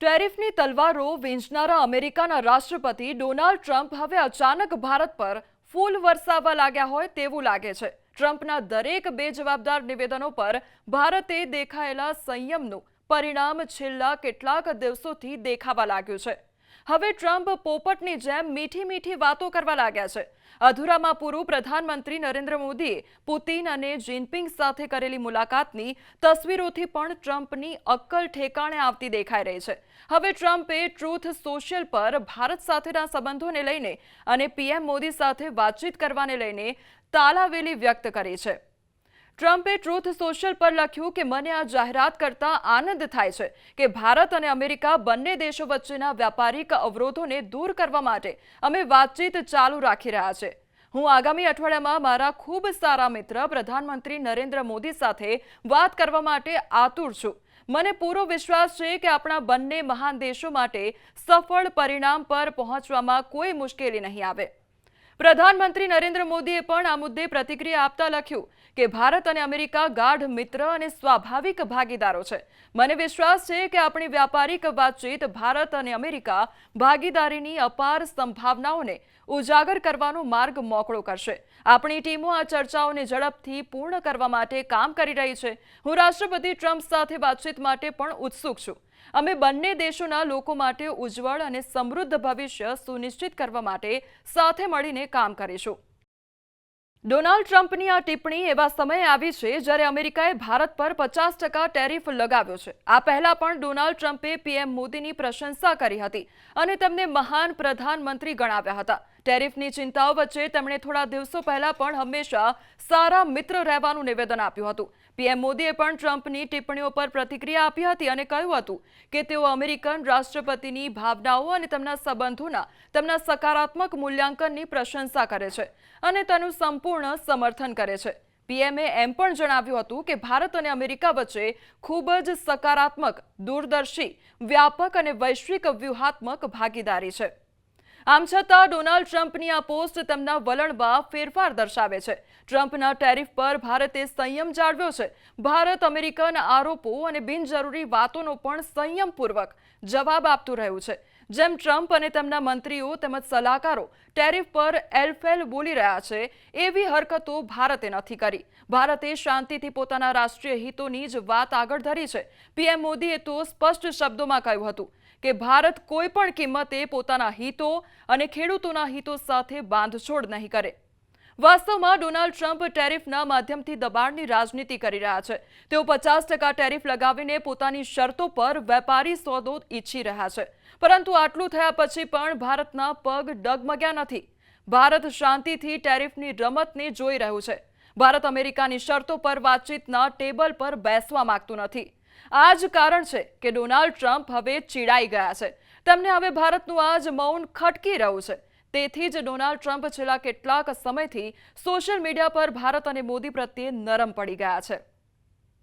ટેરિફની તલવારો વીંચનારા અમેરિકાના રાષ્ટ્રપતિ Donald Trump હવે અચાનક ભારત પર ફૂલ વરસાવવા લાગ્યા હોય તેવું લાગે છે। ટ્રમ્પના દરેક બેજવાબદાર નિવેદનો પર ભારતે દેખાયેલા સંયમનું પરિણામ છેલ્લા કેટલાક દિવસોથી દેખાવા લાગ્યું છે। હવે ટ્રમ્પ પોપટની જેમ મીઠી મીઠી વાતો કરવા લાગ્યા છે। અધૂરામાં પૂરું પ્રધાનમંત્રી નરેન્દ્ર મોદીએ પુતિન અને જિનપિંગ સાથે કરેલી મુલાકાતની તસવીરોથી પણ ટ્રમ્પની અક્કલ ઠેકાણે આવતી દેખાઈ રહી છે। હવે ટ્રમ્પે ટ્રુથ સોશિયલ પર ભારત સાથેના સંબંધોને લઈને અને પીએમ મોદી સાથે વાતચીત કરવાને લઈને તાલાવેલી વ્યક્ત કરી છે। ટ્રમ્પે ટ્રુથ સોશિયલ પર લખ્યું કે મને આ જાહેરાત કરતા આનંદ થાય છે કે ભારત અને અમેરિકા બંને દેશો વચ્ચેના વ્યાપારિક અવરોધોને દૂર કરવા માટે અમે વાતચીત ચાલુ રાખી રહ્યા છે। હું આગામી અઠવાડિયામાં મારા ખૂબ સારા મિત્ર પ્રધાનમંત્રી નરેન્દ્ર મોદી સાથે વાત કરવા માટે આતુર છું। મને પૂરો વિશ્વાસ છે કે આપણા બંને મહાન દેશો માટે સફળ પરિણામ પર પહોંચવામાં કોઈ મુશ્કેલી નહીં આવે। પ્રધાનમંત્રી નરેન્દ્ર મોદીએ પણ આ મુદ્દે પ્રતિક્રિયા આપતા લખ્યું કે ભારત અને અમેરિકા ગાઢ મિત્ર અને સ્વાભાવિક ભાગીદારો છે। મને વિશ્વાસ છે કે આપણી વ્યાપારિક વાતચીત ભારત અને અમેરિકા ભાગીદારીની અપાર સંભાવનાઓને ઉજાગર કરવાનો માર્ગ મોકળો કરશે। આપણી ટીમો આ ચર્ચાઓને ઝડપથી પૂર્ણ કરવા માટે કામ કરી રહી છે। હું રાષ્ટ્રપતિ ટ્રમ્પ સાથે વાતચીત માટે પણ ઉત્સુક છું। અમે બંને દેશોના લોકો માટે ઉજ્જવળ અને સમૃદ્ધ ભવિષ્ય સુનિશ્ચિત કરવા માટે સાથે મળીને કામ કરીશું। ડોનાલ્ડ ટ્રમ્પની આ ટિપ્પણી એવા સમયે આવી છે જ્યારે અમેરિકાએ ભારત પર 50% ટેરિફ લગાવ્યો છે। આ પહેલા પણ ડોનાલ્ડ ટ્રમ્પે પીએમ મોદીની પ્રશંસા કરી હતી અને તેમને મહાન પ્રધાનમંત્રી ગણાવ્યા હતા। ટેરિફની ચિંતાઓ વચ્ચે તેમણે થોડા દિવસો પહેલા પણ હંમેશા સારા મિત્ર રહેવાનું નિવેદન આપ્યું હતું। પીએમ મોદીએ પણ ટ્રમ્પની ટિપ્પણીઓ પર પ્રતિક્રિયા આપી હતી અને કહ્યું હતું કે તેઓ અમેરિકન રાષ્ટ્રપતિની ભાવનાઓ અને તેમના સંબંધોના તેમના સકારાત્મક મૂલ્યાંકનની પ્રશંસા કરે છે અને તેનું સંપૂર્ણ સમર્થન કરે છે। પીએમએ એમ પણ જણાવ્યું હતું કે ભારત અને અમેરિકા વચ્ચે ખૂબ જ સકારાત્મક, દૂરદર્શી, વ્યાપક અને વૈશ્વિક વ્યૂહાત્મક ભાગીદારી છે। આમ છતાં ડોનાલ્ડ ટ્રમ્પની આ પોસ્ટ તેમના વલણમાં ફેરફાર દર્શાવે છે। ટ્રમ્પના ટેરિફ પર ભારતે સંયમ જાળવ્યો છે। ભારત અમેરિકન આરોપો અને બિનજરૂરી વાતોનો પણ સંયમપૂર્વક જવાબ આપતું રહ્યું છે। જેમ ટ્રમ્પ અને તેમના મંત્રીઓ તેમજ સલાહકારો ટેરિફ પર એલફેલ બોલી રહ્યા છે એવી હરકતો ભારતે નથી કરી। ભારતે શાંતિથી પોતાના રાષ્ટ્રીય હિતોની જ વાત આગળ ધરી છે। પીએમ મોદીએ તો સ્પષ્ટ શબ્દોમાં કહ્યું હતું કે ભારત કોઈ પણ કિંમતે પોતાના હિતો અને ખેડૂતોના હિતો સાથે બાંધછોડ નહીં કરે। વાસ્તવમાં ડોનાલ્ડ ટ્રમ્પ ટેરિફના માધ્યમથી દબાણની રાજનીતિ કરી રહ્યા છે। તેઓ 50% ટેરિફ લગાવીને પોતાની શરતો પર વેપારી સોદો ઈચ્છી રહ્યા છે। પરંતુ આટલું થયા પછી પણ ભારતના પગ ડગમગ્યા નથી। ભારત શાંતિથી ટેરિફની રમતને જોઈ રહ્યું છે। ભારત અમેરિકાની શરતો પર વાતચીતના ટેબલ પર બેસવા માંગતું નથી। આ જ કારણ છે કે ડોનાલ્ડ ટ્રમ્પ હવે ચીડાઈ ગયા છે। તેમને હવે ભારતનું આ જ મૌન ખટકી રહ્યું છે। તેથી જ ડોનાલ્ડ ટ્રમ્પ છેલ્લા કેટલાક સમયથી સોશિયલ મીડિયા પર ભારત અને મોદી પ્રત્યે નરમ પડી ગયા છે।